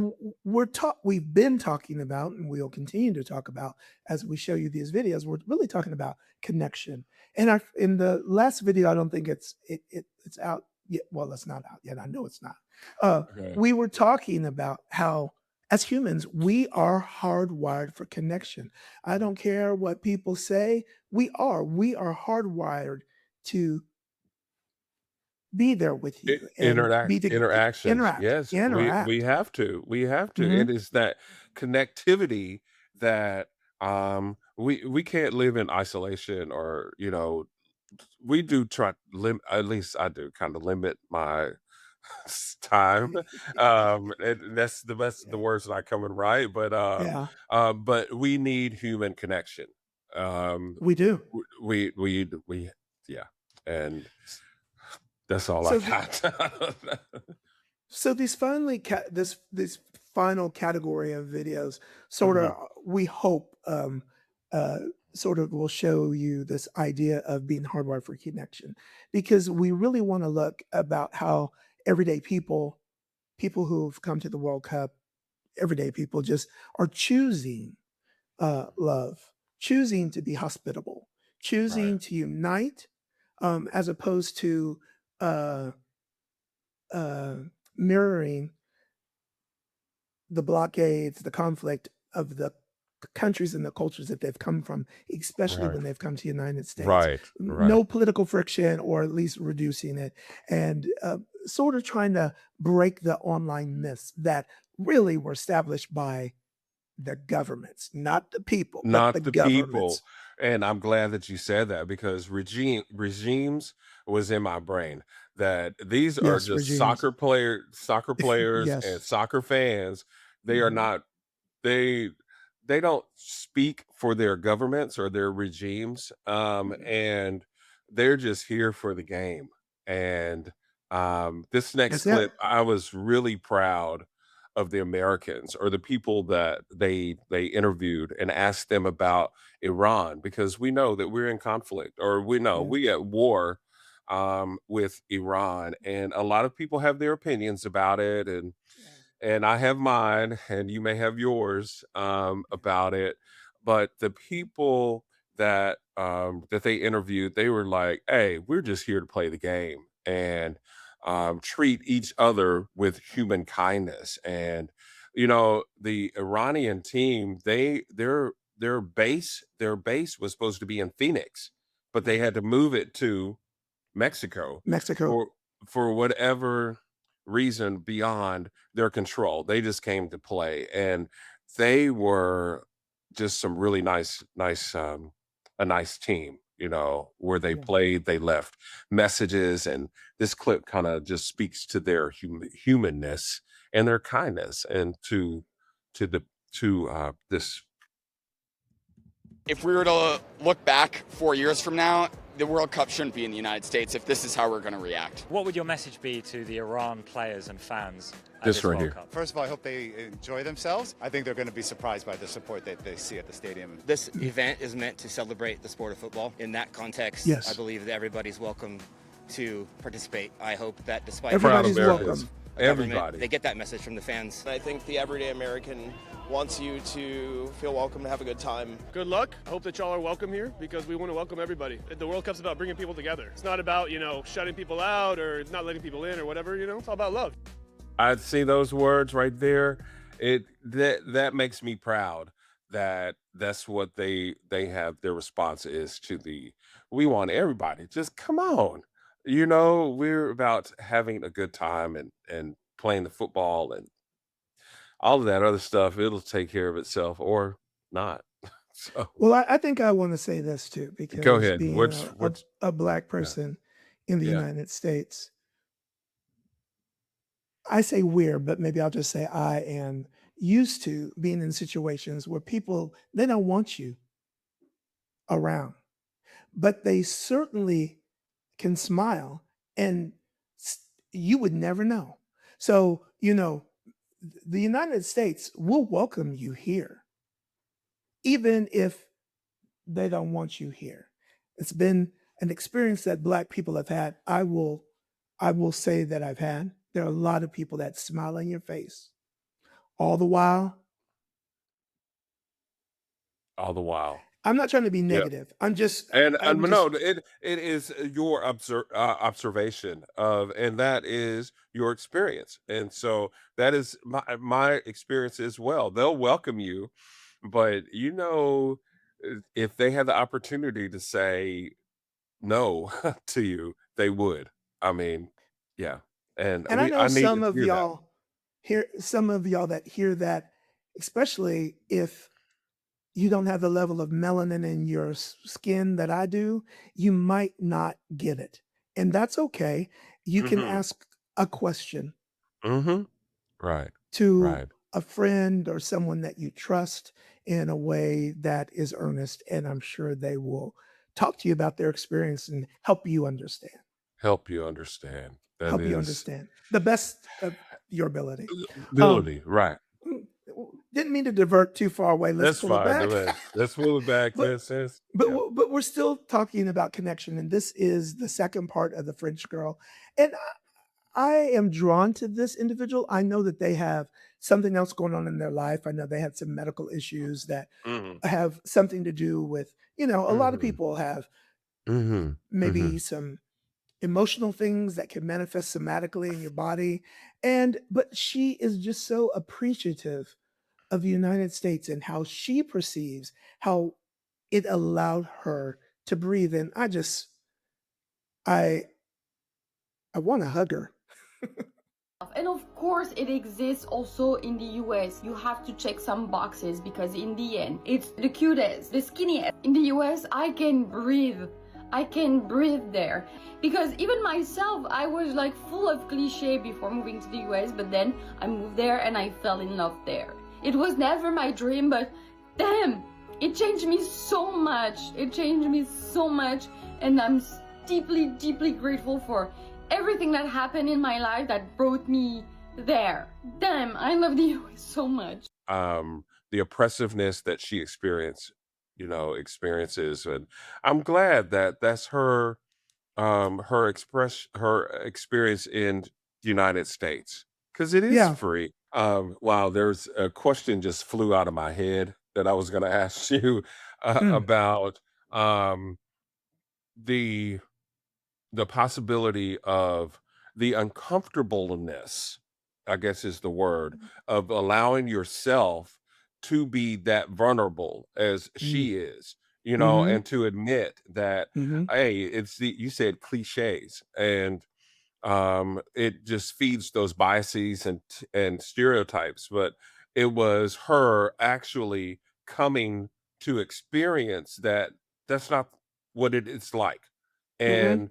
Speaker 1: we've been talking about and we'll continue to talk about as we show you these videos. We're really talking about connection. And in the last video, I don't think it's out yet. Well, it's not out yet. I know it's not. Uh,
Speaker 3: Okay.
Speaker 1: we were talking about how as humans we are hardwired for connection. I don't care what people say. We are hardwired to be there with you and be to
Speaker 3: Interactions.
Speaker 1: interact,
Speaker 3: Yes, we
Speaker 1: interact.
Speaker 3: have to. We have to. It
Speaker 1: Mhm.
Speaker 3: is that connectivity that we can't live in isolation or we do try at least I do kind of limit my time. And that's the
Speaker 1: Yeah,
Speaker 3: words not coming right,
Speaker 1: yeah,
Speaker 3: but we need human connection. Um,
Speaker 1: we do.
Speaker 3: we yeah, and that's all I
Speaker 1: So
Speaker 3: got.
Speaker 1: these this final category of videos sort of
Speaker 3: Mhm.
Speaker 1: we hope uh sort of will show you this idea of being hardwired for connection because we really want to look about how everyday people who've come to the World Cup, everyday people just are choosing love, choosing to be hospitable,
Speaker 3: Right.
Speaker 1: choosing to unite, as opposed to uh, uh, mirroring the blockades, the conflict of the countries and the cultures that they've come from, especially
Speaker 3: Right.
Speaker 1: when they've come to the United States.
Speaker 3: Right. Right.
Speaker 1: No political friction, or at least reducing it, and sort of trying to break the online myths that really were established by the governments, not the people, but the
Speaker 3: Not the people.
Speaker 1: governments.
Speaker 3: And I'm glad that you said that because regimes was in my brain that these are
Speaker 1: Yes,
Speaker 3: just
Speaker 1: regimes.
Speaker 3: soccer players and
Speaker 1: Yes.
Speaker 3: soccer fans. They are
Speaker 1: Mhm.
Speaker 3: not they they don't speak for their governments or their regimes,
Speaker 1: Mhm.
Speaker 3: and they're just here for the game. And this next
Speaker 1: That's it.
Speaker 3: clip, I was really proud of the Americans or the people that they interviewed and asked them about Iran because we know that we're in conflict or we know
Speaker 1: Yeah.
Speaker 3: we at war with Iran, and a lot of people have their opinions about it,
Speaker 1: Yeah.
Speaker 3: and I have mine, and you may have yours about it. But the people that they interviewed, they were like, "Hey, we're just here to play the game and treat each other with human kindness." And The Iranian team, their base was supposed to be in Phoenix, but they had to move it to Mexico
Speaker 1: Mexico.
Speaker 3: for whatever reason beyond their control. They just came to play, and they were just some really a nice team, where they
Speaker 1: Yeah.
Speaker 3: played, they left messages, and this clip kind of just speaks to their humanness and their kindness, and to the to this.
Speaker 6: If we were to look back 4 years from now, the World Cup shouldn't be in the United States if this is how we're going to react.
Speaker 7: What would your message be to the Iran players and fans at
Speaker 3: This
Speaker 7: this
Speaker 3: right
Speaker 7: World
Speaker 3: here.
Speaker 7: Cup?
Speaker 8: First of all, I hope they enjoy themselves. I think they're going to be surprised by the support that they see at the stadium.
Speaker 9: This event is meant to celebrate the sport of football. In that context,
Speaker 1: Yes.
Speaker 9: I believe that everybody's welcome to participate. I hope that despite
Speaker 1: Everybody's
Speaker 3: Proud
Speaker 1: welcome.
Speaker 3: Americans.
Speaker 9: the government,
Speaker 3: Everybody.
Speaker 9: they get that message from the fans.
Speaker 10: I think the everyday American wants you to feel welcome, to have a good time.
Speaker 11: Good luck. I hope that y'all are welcome here because we want to welcome everybody. The World Cup's about bringing people together. It's not about, shutting people out or not letting people in or whatever, It's all about love.
Speaker 3: I see those words right there. That makes me proud that that's what they have. Their response is to we want everybody. Just come on. We're about having a good time and playing the football and all of that other stuff. It'll take care of itself or not. So
Speaker 1: Well, I think I want to say this too,
Speaker 3: go
Speaker 1: because
Speaker 3: ahead.
Speaker 1: being
Speaker 3: What's
Speaker 1: a black
Speaker 3: yeah.
Speaker 1: person in the
Speaker 3: Yeah.
Speaker 1: United States, I say we're, but maybe I'll just say I am used to being in situations where people, they don't want you around, but they certainly can smile and you would never know. So, the United States will welcome you here, even if they don't want you here. It's been an experience that black people have had. I will say that I've had. There are a lot of people that smile in your face all the while.
Speaker 3: All the while.
Speaker 1: I'm not trying to be
Speaker 3: Yeah.
Speaker 1: negative. I'm just
Speaker 3: And
Speaker 1: I'm
Speaker 3: no,
Speaker 1: just
Speaker 3: it is your observation of, and that is your experience, and so that is my experience as well. They'll welcome you, but if they had the opportunity to say no to you, they would. I mean, yeah, and
Speaker 1: and I know
Speaker 3: I need
Speaker 1: some
Speaker 3: to
Speaker 1: of
Speaker 3: hear that.
Speaker 1: y'all that hear that, especially if you don't have the level of melanin in your skin that I do, you might not get it. And that's okay. You can
Speaker 3: Hmm.
Speaker 1: ask a question
Speaker 3: Hmm. Right.
Speaker 1: to
Speaker 3: Right.
Speaker 1: a friend or someone that you trust in a way that is earnest, and I'm sure they will talk to you about their experience and help you understand.
Speaker 3: Help you understand. That
Speaker 1: Help you
Speaker 3: is
Speaker 1: understand the best of your ability. Um,
Speaker 3: ability. Right.
Speaker 1: mm, didn't mean to divert too far away. Let's
Speaker 3: That's
Speaker 1: pull it
Speaker 3: fine.
Speaker 1: back.
Speaker 3: Let's pull it back.
Speaker 1: But
Speaker 3: Let's
Speaker 1: but
Speaker 3: yeah.
Speaker 1: we're still talking about connection, and this is the second part of the French girl. And I am drawn to this individual. I know that they have something else going on in their life. I know they had some medical issues that
Speaker 3: Hmm.
Speaker 1: have something to do with, a lot of
Speaker 3: Hmm.
Speaker 1: people have
Speaker 3: Hmm. Hmm.
Speaker 1: maybe some emotional things that can manifest somatically in your body. But she is just so appreciative of the United States and how she perceives how it allowed her to breathe. And I I want to hug her.
Speaker 5: And of course, it exists also in the US. You have to check some boxes because in the end, it's the cutest, the skinniest. In the US, I can breathe. I can breathe there. Because even myself, I was like full of cliche before moving to the US, but then I moved there and I fell in love there. It was never my dream, but damn, it changed me so much. It changed me so much, and I'm deeply, deeply grateful for everything that happened in my life that brought me there. Damn, I love the US so much.
Speaker 3: The oppressiveness that she experiences, and I'm glad that that's her experience in the United States, because it is
Speaker 1: Yeah.
Speaker 3: free. Wow, there's a question just flew out of my head that I was going to ask you
Speaker 1: Mm.
Speaker 3: about the possibility of the uncomfortableness I guess is the word, of allowing yourself to be that vulnerable as
Speaker 1: Mm.
Speaker 3: she is, you know,
Speaker 1: Mm-hmm.
Speaker 3: and to admit that,
Speaker 1: Mm-hmm.
Speaker 3: hey, you said cliches, and it just feeds those biases and stereotypes. But it was her actually coming to experience that that's not what it's like.
Speaker 1: Mm-hmm.
Speaker 3: And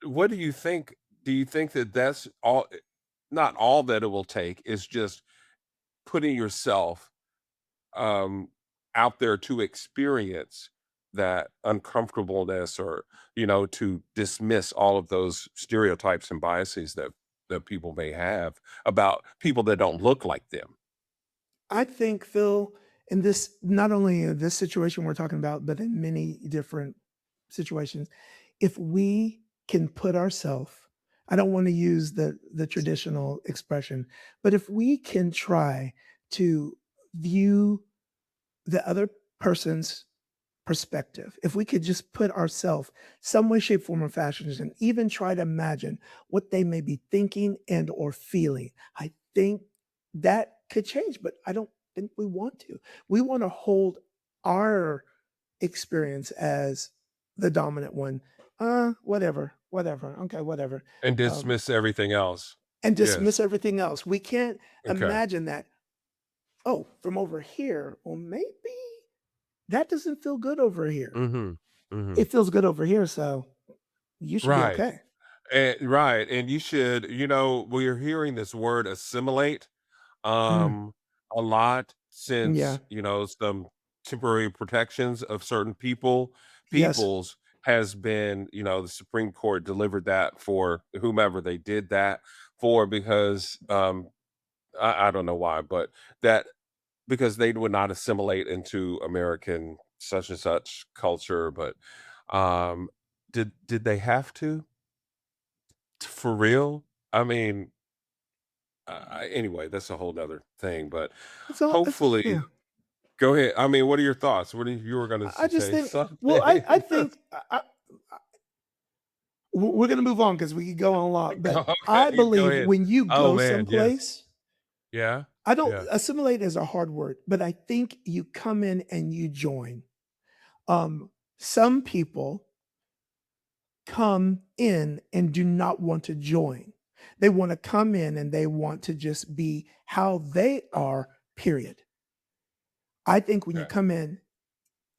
Speaker 3: what do you think? Do you think that that's all? Not all that it will take is just putting yourself um, out there to experience that uncomfortableness, or to dismiss all of those stereotypes and biases that people may have about people that don't look like them.
Speaker 1: I think, Phil, in this, not only in this situation we're talking about, but in many different situations, if we can put ourselves, I don't want to use the traditional expression, but if we can try to view the other person's perspective, if we could just put ourselves some way, shape, form, or fashion, and even try to imagine what they may be thinking and or feeling, I think that could change. But I don't think we want to. We want to hold our experience as the dominant one. Whatever, whatever. Okay, whatever.
Speaker 3: And
Speaker 1: Um,
Speaker 3: dismiss everything else.
Speaker 1: and dismiss
Speaker 3: Yes.
Speaker 1: everything else. We can't
Speaker 3: Okay.
Speaker 1: imagine that. Oh, from over here, well, maybe that doesn't feel good over here.
Speaker 3: Mm-hmm. Mm-hmm.
Speaker 1: It feels good over here, so you should be
Speaker 3: Right.
Speaker 1: okay.
Speaker 3: Right. And you should, we're hearing this word assimilate
Speaker 1: Mm,
Speaker 3: um a lot
Speaker 1: yeah.
Speaker 3: since, some temporary protections of certain
Speaker 1: Yes.
Speaker 3: peoples has been, the Supreme Court delivered that for whomever they did that for, because I don't know why, but that because they would not assimilate into American such and such culture. But um did they have to? For real? I mean, anyway, that's a whole nother thing. But
Speaker 1: It's all it's
Speaker 3: hopefully,
Speaker 1: yeah.
Speaker 3: go ahead. I mean, what are your thoughts? What are you were going to
Speaker 1: I just
Speaker 3: say
Speaker 1: think well,
Speaker 3: something?
Speaker 1: I think we're gonna move on because we could go on a lot, but I
Speaker 3: Okay, go
Speaker 1: believe
Speaker 3: ahead.
Speaker 1: when you
Speaker 3: Oh
Speaker 1: go
Speaker 3: man, yes,
Speaker 1: someplace,
Speaker 3: yeah,
Speaker 1: I don't
Speaker 3: yeah,
Speaker 1: assimilate is a hard word, but I think you come in and you join. Some people come in and do not want to join. They want to come in and they want to just be how they are, period. I think when you
Speaker 3: okay,
Speaker 1: come in,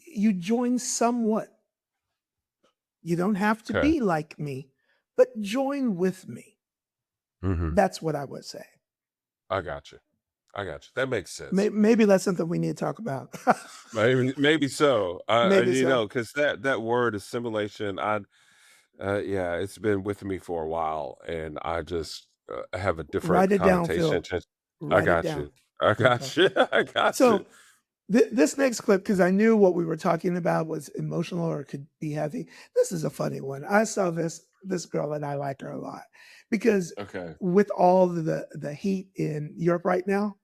Speaker 1: you join somewhat. You don't have to
Speaker 3: okay.
Speaker 1: be like me, but join with me.
Speaker 3: Hmm.
Speaker 1: That's what I would say.
Speaker 3: I got you. I got you. That makes sense.
Speaker 1: Maybe that's something we need to talk about.
Speaker 3: Maybe so.
Speaker 1: Maybe so.
Speaker 3: Because that word assimilation, yeah, it's been with me for a while, and I just have a different
Speaker 1: Write it down,
Speaker 3: connotation.
Speaker 1: Phil.
Speaker 3: I
Speaker 1: Write it
Speaker 3: got you.
Speaker 1: down.
Speaker 3: I
Speaker 1: Okay.
Speaker 3: got you. I got you.
Speaker 1: So this next clip, because I knew what we were talking about was emotional or it could be heavy. This is a funny one. I saw this girl and I like her a lot because
Speaker 3: Okay.
Speaker 1: with all the heat in Europe right now,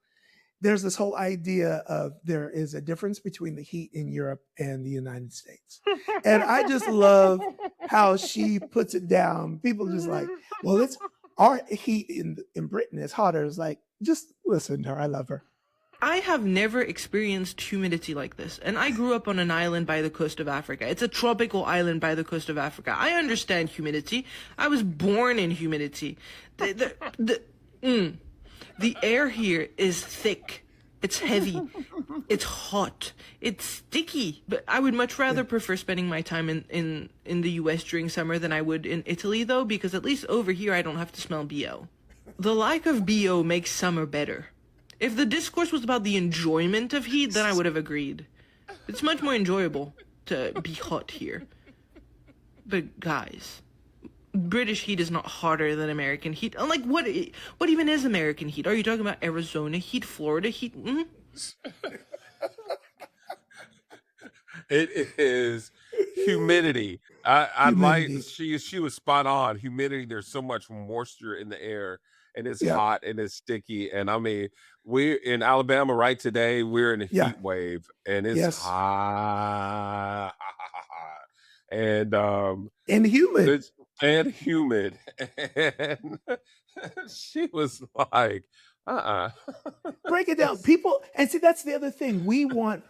Speaker 1: there's this whole idea of there is a difference between the heat in Europe and the United States. And I just love how she puts it down. People just like, well, it's our heat in Britain is hotter. It's like, just listen to her. I love her.
Speaker 12: I have never experienced humidity like this, and I grew up on an island by the coast of Africa. It's a tropical island by the coast of Africa. I understand humidity. I was born in humidity. The air here is thick. It's heavy. It's hot. It's sticky. But I would much rather prefer spending my time in the US during summer than I would in Italy, though, because at least over here I don't have to smell BO. The lack of BO makes summer better. If the discourse was about the enjoyment of heat, then I would have agreed. It's much more enjoyable to be hot here. But guys, British heat is not hotter than American heat. Like, what even is American heat? Are you talking about Arizona heat, Florida heat?
Speaker 3: It is humidity. I like
Speaker 1: Humidity.
Speaker 3: she was spot on. Humidity. There's so much moisture in the air, and it's
Speaker 1: Yeah.
Speaker 3: hot and it's sticky. And I mean, we're in Alabama right today. We're in a
Speaker 1: Yeah.
Speaker 3: heat wave, and it's
Speaker 1: Yes.
Speaker 3: hot, and
Speaker 1: And humid.
Speaker 3: it's and humid. And she was like, uh-uh.
Speaker 1: Break it down. People, and see, that's the other thing. We want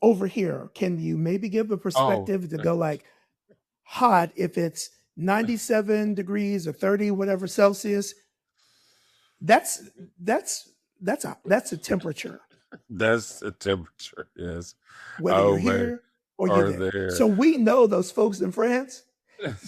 Speaker 1: over here. Can you maybe give a
Speaker 3: Oh,
Speaker 1: perspective to go like hot if it's 97 degrees or 30, whatever Celsius? That's that's that's a temperature,
Speaker 3: that's the temperature. Yes.
Speaker 1: whether you're
Speaker 3: Oh man.
Speaker 1: here or you're
Speaker 3: Are
Speaker 1: there.
Speaker 3: there?
Speaker 1: So we know those folks in France,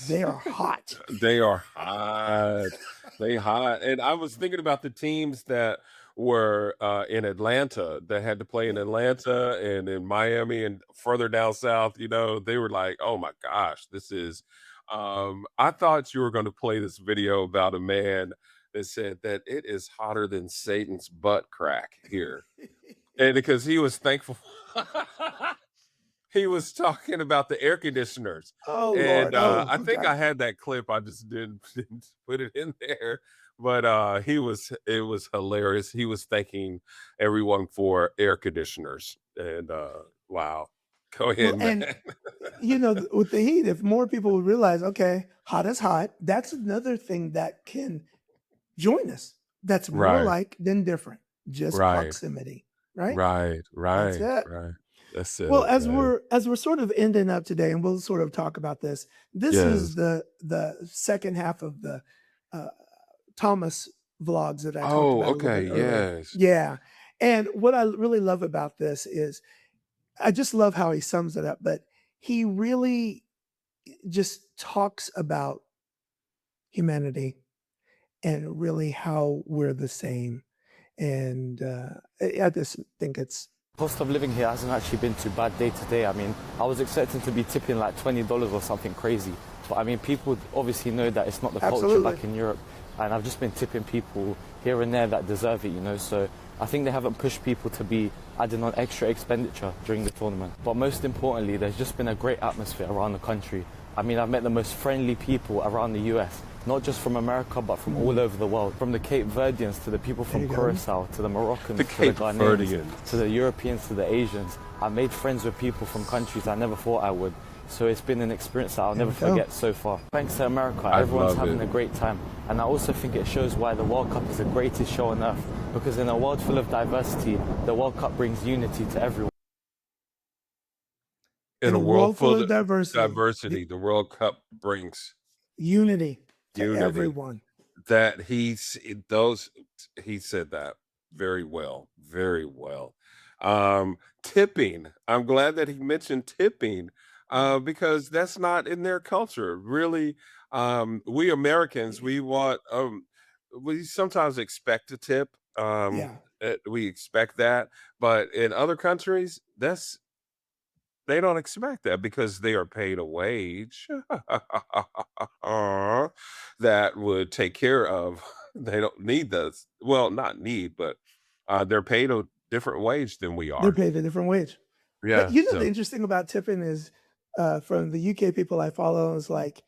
Speaker 1: they are hot.
Speaker 3: They are hot. They hot. And I was thinking about the teams that were in Atlanta that had to play in Atlanta and in Miami and further down south, they were like, oh my gosh, this is I thought you were going to play this video about a man that said that it is hotter than Satan's butt crack here. And because he was thankful he was talking about the air conditioners,
Speaker 1: Oh
Speaker 3: and
Speaker 1: Lord. Oh,
Speaker 3: I think
Speaker 1: okay.
Speaker 3: I had that clip. I just didn't put it in there, but it was hilarious. He was thanking everyone for air conditioners, and wow, go
Speaker 1: Well,
Speaker 3: ahead, man.
Speaker 1: and with the heat, if more people would realize, okay, hot is hot, that's another thing that can join us. That's more
Speaker 3: Right,
Speaker 1: like than different. Just
Speaker 3: right,
Speaker 1: proximity, right?
Speaker 3: right,
Speaker 1: That's
Speaker 3: right,
Speaker 1: it.
Speaker 3: right. That's
Speaker 1: Well,
Speaker 3: it,
Speaker 1: as
Speaker 3: man.
Speaker 1: we're sort of ending up today, and we'll sort of talk about this. This is
Speaker 3: Yes.
Speaker 1: the second half of the uh, Thomas vlogs that I talked
Speaker 3: Oh,
Speaker 1: about a little
Speaker 3: okay.
Speaker 1: bit earlier.
Speaker 3: Yes.
Speaker 1: Yeah, and what I really love about this is I just love how he sums it up, but he really just talks about humanity and really how we're the same. And I just think it's
Speaker 4: Cost of living here hasn't actually been too bad day to day. I mean, I was expecting to be tipping like $20 or something crazy. But I mean, people obviously know that it's not the culture
Speaker 1: absolutely.
Speaker 4: back in Europe. And I've just been tipping people here and there that deserve it, So I think they haven't pushed people to be adding on extra expenditure during the tournament. But most importantly, there's just been a great atmosphere around the country. I mean, I've met the most friendly people around the US, not just from America, but from all over the world. From the Cape Verdeans to the people
Speaker 1: There
Speaker 4: from
Speaker 1: you go.
Speaker 4: Curacao, to the Moroccans,
Speaker 3: The
Speaker 4: to the
Speaker 3: Cape
Speaker 4: Ghanaians,
Speaker 3: Verdeans.
Speaker 4: to the Europeans, to the Asians. I made friends with people from countries I never thought I would. So it's been an experience that I'll never
Speaker 1: you go.
Speaker 4: forget so far. Thanks to America,
Speaker 3: I
Speaker 4: everyone's
Speaker 3: love
Speaker 4: having
Speaker 3: it.
Speaker 4: a great time. And I also think it shows why the World Cup is the greatest show on earth. Because in a world full of diversity, the World Cup brings unity to everyone.
Speaker 3: In
Speaker 1: In
Speaker 3: a
Speaker 1: a
Speaker 3: world
Speaker 1: world full
Speaker 3: full
Speaker 1: of
Speaker 3: of
Speaker 1: diversity,
Speaker 3: diversity, the World Cup brings
Speaker 1: unity to
Speaker 3: unity.
Speaker 1: everyone.
Speaker 3: That those he said that very well, very well. Tipping. I'm glad that he mentioned tipping, because that's not in their culture. Really, we Americans, we sometimes expect a tip.
Speaker 1: Yeah,
Speaker 3: We expect that, but in other countries, they don't expect that because they are paid a wage that would take care of they don't need those. Well, not need, but they're paid a different wage than we
Speaker 1: they're
Speaker 3: are.
Speaker 1: paid a different wage. But
Speaker 3: Yeah.
Speaker 1: the
Speaker 3: So
Speaker 1: interesting about tipping is from the UK people I follow is like,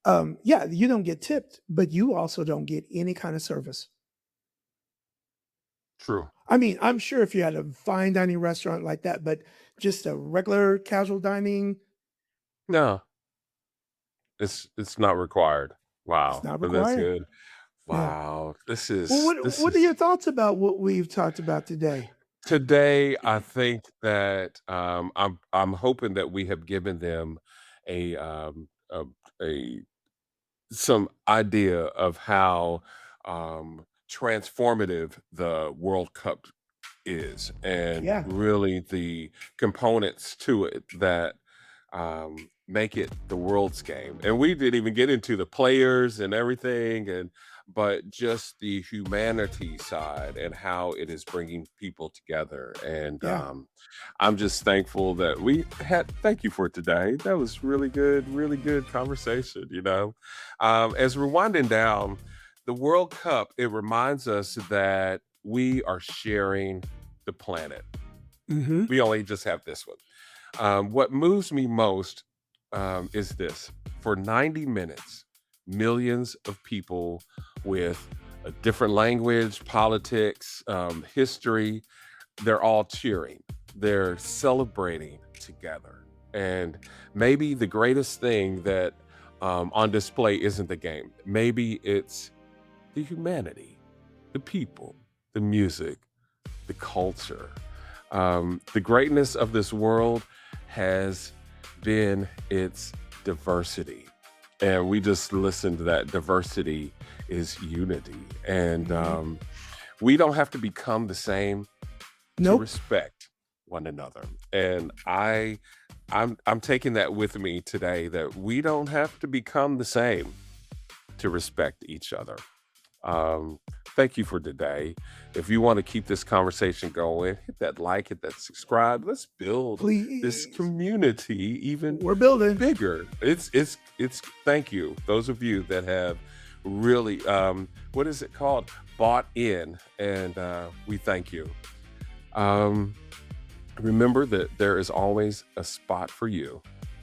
Speaker 1: yeah, you don't get tipped, but you also don't get any kind of service.
Speaker 3: true.
Speaker 1: I mean, I'm sure if you had a fine dining restaurant like that, but just a regular casual dining,
Speaker 3: No, it's not required.
Speaker 1: it's
Speaker 3: Wow.
Speaker 1: not
Speaker 3: But that's
Speaker 1: required.
Speaker 3: good.
Speaker 1: Yeah.
Speaker 3: Wow.
Speaker 1: Well,
Speaker 3: This
Speaker 1: what are
Speaker 3: is
Speaker 1: your thoughts about what we've talked about today?
Speaker 3: today. I think that I'm hoping that we have given them a a some idea of how transformative the World Cup is, and
Speaker 1: Yeah.
Speaker 3: really the components to it that make it the world's game. And we didn't even get into the players and everything, and but just the humanity side and how it is bringing people together. And
Speaker 1: Yeah.
Speaker 3: I'm just thankful that we had. Thank you for today. That was really good conversation. As we're winding down, the World Cup, it reminds us that we are sharing the planet.
Speaker 1: Hmm.
Speaker 3: We only just have this one. What moves me most is this: for 90 minutes, millions of people with a different language, politics, history, they're all cheering, they're celebrating together. And maybe the greatest thing that on display isn't the game. Maybe it's the humanity, the people, the music, the culture. The greatness of this world has been its diversity. And we just listened to that. Diversity is unity. And we don't have to become the same to respect one another. And I'm taking that with me today, that we don't have to become the same to respect each other. Thank you for today. If you want to keep this conversation going, hit that like, hit that subscribe. Let's build this community even
Speaker 1: We're building
Speaker 3: bigger. It's thank you. Those of you that have really what is it called? Bought in, and we thank you. Remember that there is always a spot for you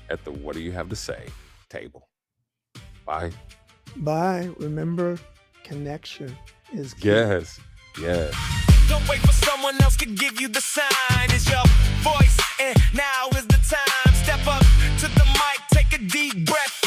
Speaker 3: at the What Do You Have to Say table. Bye.
Speaker 1: Bye. Remember, connection is key.
Speaker 3: Yes.
Speaker 2: Don't wait for someone else to give you the sign. It's your voice, and now is the time. Step up to the mic, take a deep breath.